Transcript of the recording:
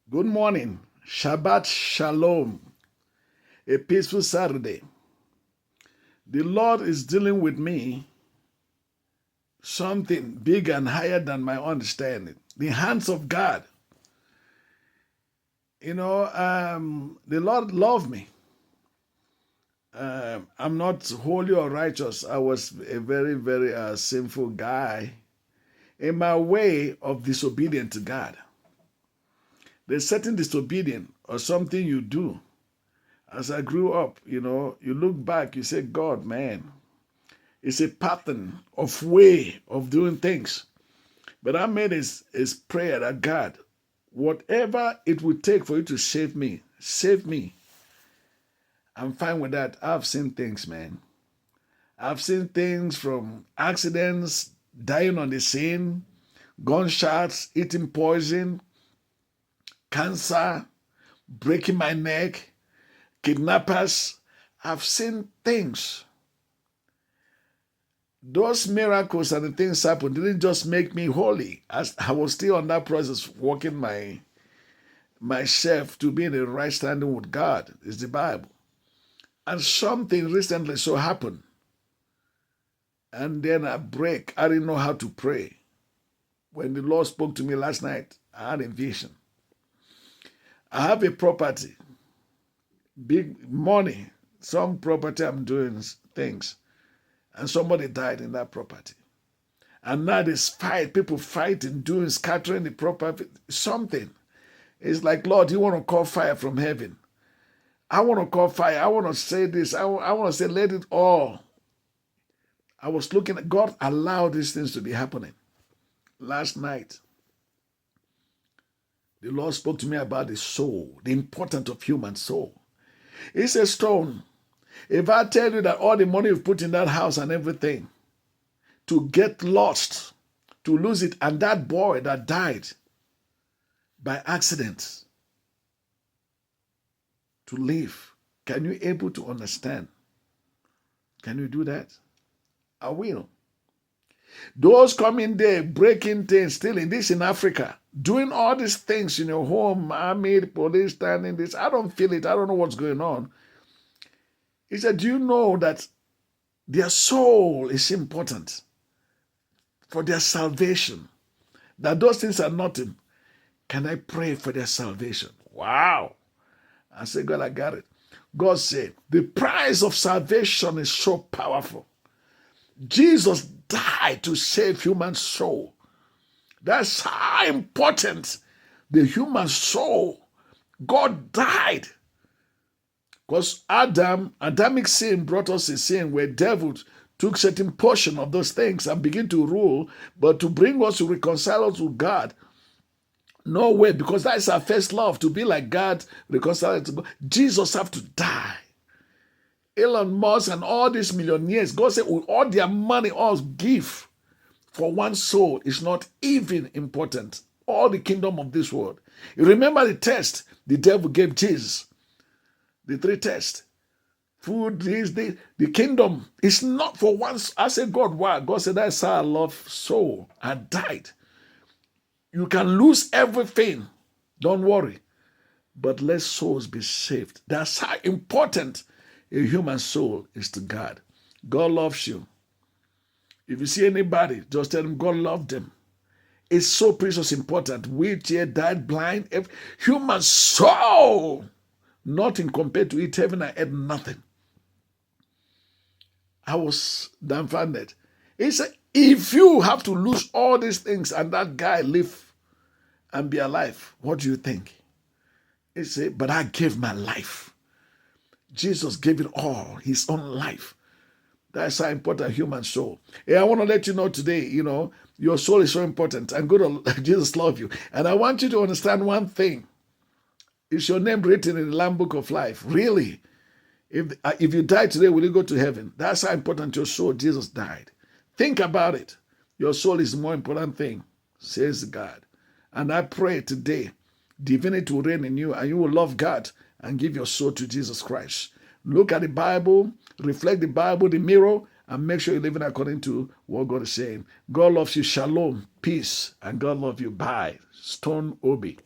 Good morning. Shabbat Shalom. A peaceful Saturday. The Lord is dealing with me something big and higher than my understanding. The hands of God. The Lord loved me. I'm not holy or righteous. I was a very, very sinful guy in my way of disobedient to God. There's certain disobedience or something you do. As I grew up, you look back, you say, God, man, it's a pattern of way of doing things. But I made his prayer that God, whatever it would take for you to save me, save me. I'm fine with that. I've seen things, man. I've seen things from accidents, dying on the scene, gunshots, eating poison, cancer, breaking my neck, kidnappers. I've seen things. Those miracles and the things happen didn't just make me holy. As I was still on that process, working myself to be in the right standing with God, is the Bible. And something recently so happened. And then I break. I didn't know how to pray. When the Lord spoke to me last night, I had a vision. I have a property, big money, some property I'm doing things. And somebody died in that property. And now there's fight, people fighting, doing, scattering the property, something. It's like, Lord, you want to call fire from heaven. I want to call fire. I want to say this. I want to say, let it all. I was looking at God, allowed these things to be happening. Last night, the Lord spoke to me about the soul, the importance of human soul. He said, Stone, if I tell you that all the money you've put in that house and everything, to get lost, to lose it, and that boy that died by accident, to live, can you able to understand? Can you do that? I will. Those coming there, breaking things, stealing this in Africa, doing all these things in your home, army, police, standing this, I don't feel it. I don't know what's going on. He said, do you know that their soul is important for their salvation? That those things are nothing. Can I pray for their salvation? Wow. I said, God, I got it. God said, the price of salvation is so powerful. Jesus died to save human soul. That's how important the human soul. God died. Because Adamic sin brought us a sin where devils took certain portion of those things and begin to rule, but to bring us to reconcile us with God, no way, because that's our first love, to be like God, reconcile to God. Jesus have to die. Elon Musk and all these millionaires, God said, with all their money, all give for one soul is not even important. All the kingdom of this world. You remember the test the devil gave Jesus. The three tests. Food, this, the kingdom is not for once. I said, God, why? God said, that's how I love soul. I died. You can lose everything. Don't worry. But let souls be saved. That's how important a human soul is to God. God loves you. If you see anybody, just tell them God loved them. It's so precious important. Wheelchair, died blind. Human soul. Nothing compared to it. Heaven and earth, nothing. I was dumbfounded. He said, if you have to lose all these things and that guy live and be alive, what do you think? He said, but I gave my life. Jesus gave it all, his own life. That's how important human soul. Hey, I want to let you know today, your soul is so important. And Jesus love you. And I want you to understand one thing. Is your name written in the Lamb Book of Life? Really? If you die today, will you go to heaven? That's how important your soul. Jesus died. Think about it. Your soul is the more important thing, says God. And I pray today, divinity will reign in you and you will love God and give your soul to Jesus Christ. Look at the Bible, reflect the Bible, the mirror, and make sure you're living according to what God is saying. God loves you. Shalom, peace, and God loves you. Bye. Stone Obi.